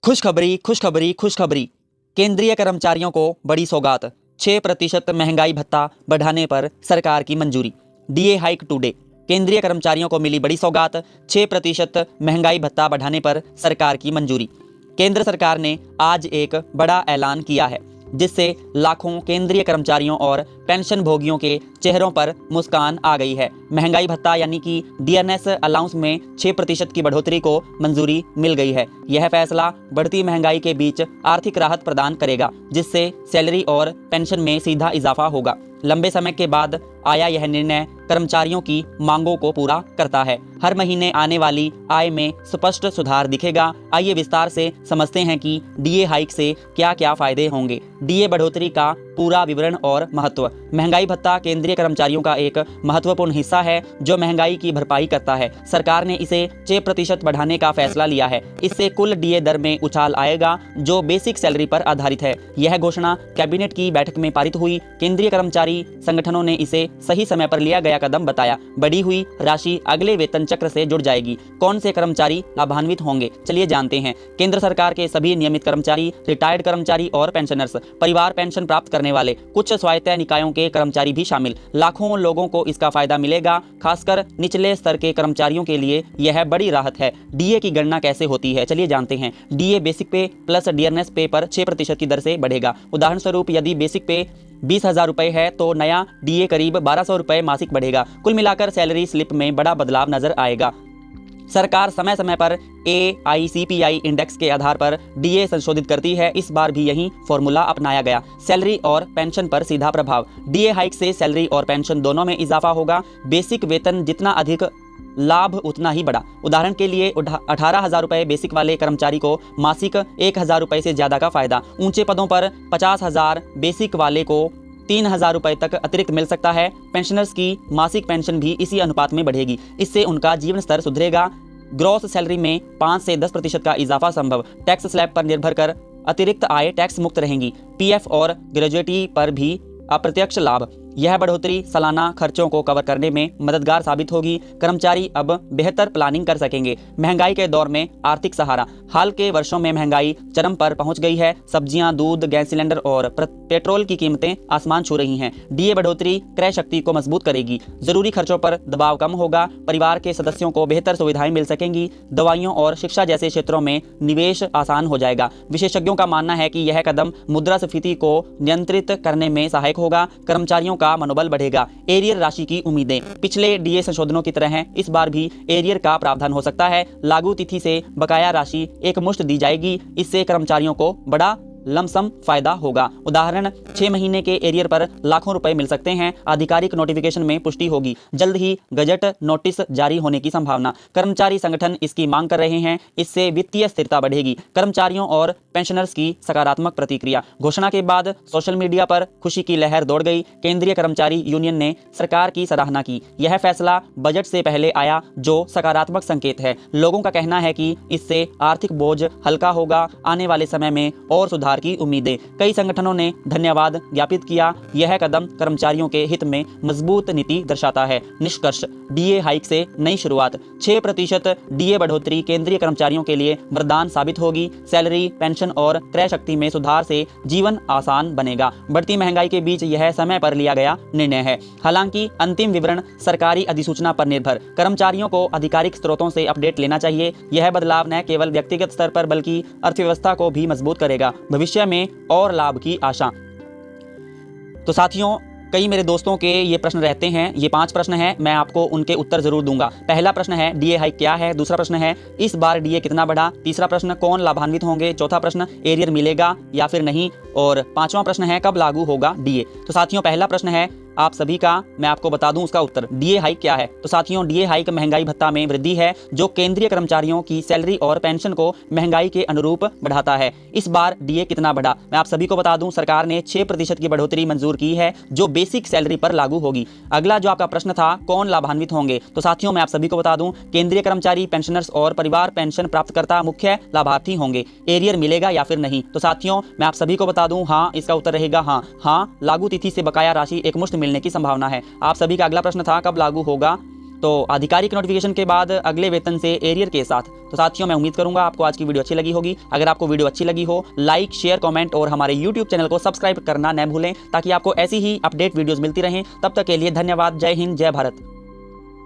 खुशखबरी खुशखबरी खुशखबरी। केंद्रीय कर्मचारियों को बड़ी सौगात। 6% महंगाई भत्ता बढ़ाने पर सरकार की मंजूरी। DA hike today. केंद्रीय कर्मचारियों को मिली बड़ी सौगात। 6% महंगाई भत्ता बढ़ाने पर सरकार की मंजूरी। केंद्र सरकार ने आज एक बड़ा ऐलान किया है जिससे लाखों केंद्रीय कर्मचारियों और पेंशन भोगियों के चेहरों पर मुस्कान आ गई है। महंगाई भत्ता यानी कि डीएनएस अलाउंस में 6% की बढ़ोतरी को मंजूरी मिल गई है। यह फैसला बढ़ती महंगाई के बीच आर्थिक राहत प्रदान करेगा जिससे सैलरी और पेंशन में सीधा इजाफा होगा। लंबे समय के बाद आया यह निर्णय कर्मचारियों की मांगों को पूरा करता है। हर महीने आने वाली आय में स्पष्ट सुधार दिखेगा। आइए विस्तार से समझते हैं कि डीए हाइक से क्या क्या फायदे होंगे। डीए बढ़ोतरी का पूरा विवरण और महत्व। महंगाई भत्ता केंद्रीय कर्मचारियों का एक महत्वपूर्ण हिस्सा है जो महंगाई की भरपाई करता है। सरकार ने इसे 6% बढ़ाने का फैसला लिया है। इससे कुल डीए दर में उछाल आएगा जो बेसिक सैलरी पर आधारित है। यह घोषणा कैबिनेट की बैठक में पारित हुई। केंद्रीय कर्मचारी संगठनों ने इसे सही समय पर लिया गया कदम बताया। बढ़ी हुई राशि अगले वेतन चक्र से जुड़ जाएगी। कौन से कर्मचारी लाभान्वित होंगे, चलिए जानते हैं। केंद्र सरकार के सभी नियमित कर्मचारी, रिटायर्ड कर्मचारी और पेंशनर्स, परिवार पेंशन प्राप्त करने वाले, कुछ स्वायत्त निकायों के कर्मचारी भी शामिल। लाखों लोगों को इसका फायदा मिलेगा। खासकर निचले स्तर के कर्मचारियों के लिए यह बड़ी राहत है। डीए की गणना कैसे होती है, चलिए जानते हैं। डीए बेसिक पे प्लस डीएनएस पे पर 6% की दर से बढ़ेगा। उदाहरण स्वरूप यदि बेसिक पे 20,000 रुपए है तो नया डीए करीब 1,200 रुपए मासिक बढ़ेगा। कुल मिलाकर सैलरी स्लिप में बड़ा बदलाव नजर आएगा। सरकार समय समय पर AICPI इंडेक्स के आधार पर डीए संशोधित करती है। इस बार भी यही फॉर्मूला अपनाया गया। सैलरी और पेंशन पर सीधा प्रभाव। डीए हाइक से सैलरी और पेंशन दोनों में इजाफा होगा। बेसिक वेतन जितना अधिक, लाभ उतना ही बड़ा। उदाहरण के लिए 18,000 रुपए बेसिक वाले कर्मचारी को मासिक 1,000 रुपए से ज्यादा का फायदा। ऊंचे पदों पर 50,000 बेसिक वाले को 3,000 रुपए तक अतिरिक्त मिल सकता है। पेंशनर्स की मासिक पेंशन भी इसी अनुपात में बढ़ेगी। इससे उनका जीवन स्तर सुधरेगा। ग्रॉस सैलरी में 5 से 10% का इजाफा संभव। टैक्स स्लैब पर निर्भर कर अतिरिक्त आय टैक्स मुक्त रहेंगी। पीएफ और ग्रेजुएटी पर भी अप्रत्यक्ष लाभ। यह बढ़ोतरी सालाना खर्चों को कवर करने में मददगार साबित होगी। कर्मचारी अब बेहतर प्लानिंग कर सकेंगे। महंगाई के दौर में आर्थिक सहारा। हाल के वर्षों में महंगाई चरम पर पहुंच गई है। सब्जियां, दूध, गैस सिलेंडर और पेट्रोल की कीमतें आसमान छू रही हैं। डीए बढ़ोतरी क्रय शक्ति को मजबूत करेगी। जरूरी खर्चों पर दबाव कम होगा। परिवार के सदस्यों को बेहतर सुविधाएं मिल सकेंगी। दवाइयों और शिक्षा जैसे क्षेत्रों में निवेश आसान हो जाएगा। विशेषज्ञों का मानना है कि यह कदम मुद्रास्फीति को नियंत्रित करने में सहायक होगा। कर्मचारियों का मनोबल बढ़ेगा। एरियर राशि की उम्मीदें। पिछले डीए संशोधनों की तरह इस बार भी एरियर का प्रावधान हो सकता है। लागू तिथि से बकाया राशि एक मुश्त दी जाएगी। इससे कर्मचारियों को बड़ा लमसम फायदा होगा। उदाहरण 6 महीने के एरियर पर लाखों रुपए मिल सकते हैं। आधिकारिक नोटिफिकेशन में पुष्टि होगी। जल्द ही गजट नोटिस जारी होने की संभावना। कर्मचारी संगठन इसकी मांग कर रहे हैं। इससे वित्तीय स्थिरता बढ़ेगी। कर्मचारियों और पेंशनर्स की सकारात्मक प्रतिक्रिया। घोषणा के बाद सोशल मीडिया पर खुशी की लहर दौड़ गई। केंद्रीय कर्मचारी यूनियन ने सरकार की सराहना की। यह फैसला बजट से पहले आया जो सकारात्मक संकेत है। लोगों का कहना है कि इससे आर्थिक बोझ हल्का होगा। आने वाले समय में और सुधार की उम्मीदें। कई संगठनों ने धन्यवाद ज्ञापित किया। यह कदम कर्मचारियों के हित में मजबूत नीति दर्शाता है। निष्कर्ष, डीए हाइक से नई शुरुआत। 6% डीए बढ़ोतरी केंद्रीय कर्मचारियों के लिए वरदान साबित होगी। सैलरी, पेंशन और क्रय शक्ति में सुधार से जीवन आसान बनेगा। बढ़ती महंगाई के बीच यह समय पर लिया गया निर्णय है। हालांकि अंतिम विवरण सरकारी अधिसूचना पर निर्भर। कर्मचारियों को आधिकारिक स्रोतों से अपडेट लेना चाहिए। यह बदलाव न केवल व्यक्तिगत स्तर पर बल्कि अर्थव्यवस्था को भी मजबूत करेगा। भविष्य में और लाभ की आशा। तो साथियों, कई मेरे दोस्तों के ये प्रश्न रहते हैं। ये 5 प्रश्न हैं, मैं आपको उनके उत्तर जरूर दूंगा। पहला प्रश्न है डीए हाइक क्या है। दूसरा प्रश्न है इस बार डीए कितना बढ़ा। तीसरा प्रश्न कौन लाभान्वित होंगे। चौथा प्रश्न एरियर मिलेगा या फिर नहीं। और 5वां प्रश्न है कब लागू होगा डीए। तो साथियों, पहला प्रश्न है आप सभी का, मैं आपको बता दूं उसका उत्तर। डीए हाइक क्या है। तो साथियों, डीए हाइक महंगाई भत्ता में वृद्धि है जो केंद्रीय कर्मचारियों की सैलरी और पेंशन को महंगाई के अनुरूप बढ़ाता है। इस बार डीए कितना बढ़ा, मैं आप सभी को बता दूं। सरकार ने 6% की बढ़ोतरी मंजूर की है जो बेसिक सैलरी पर लागू होगी। अगला जो आपका प्रश्न था कौन लाभान्वित होंगे, तो साथियों मैं आप सभी को बता दूं केंद्रीय कर्मचारी, पेंशनर्स और परिवार पेंशन प्राप्तकर्ता मुख्य लाभार्थी होंगे। एरियर मिलेगा या फिर नहीं, तो साथियों मैं आप सभी को बता दूं हाँ, इसका उत्तर रहेगा हाँ। लागू तिथि से बकाया राशि एक मुश्त मिलने की संभावना है। आप सभी का अगला प्रश्न था कब लागू होगा, तो आधिकारिक नोटिफिकेशन के बाद अगले वेतन से एरियर के साथ। तो साथियों, मैं उम्मीद करूंगा आपको आज की वीडियो अच्छी लगी होगी। अगर आपको वीडियो अच्छी लगी हो, लाइक, शेयर, कमेंट और हमारे यूट्यूब चैनल को सब्सक्राइब करना न भूलें, ताकि आपको ऐसी ही अपडेट वीडियोस मिलती रहें। तब तक के लिए धन्यवाद। जय हिंद, जय भारत।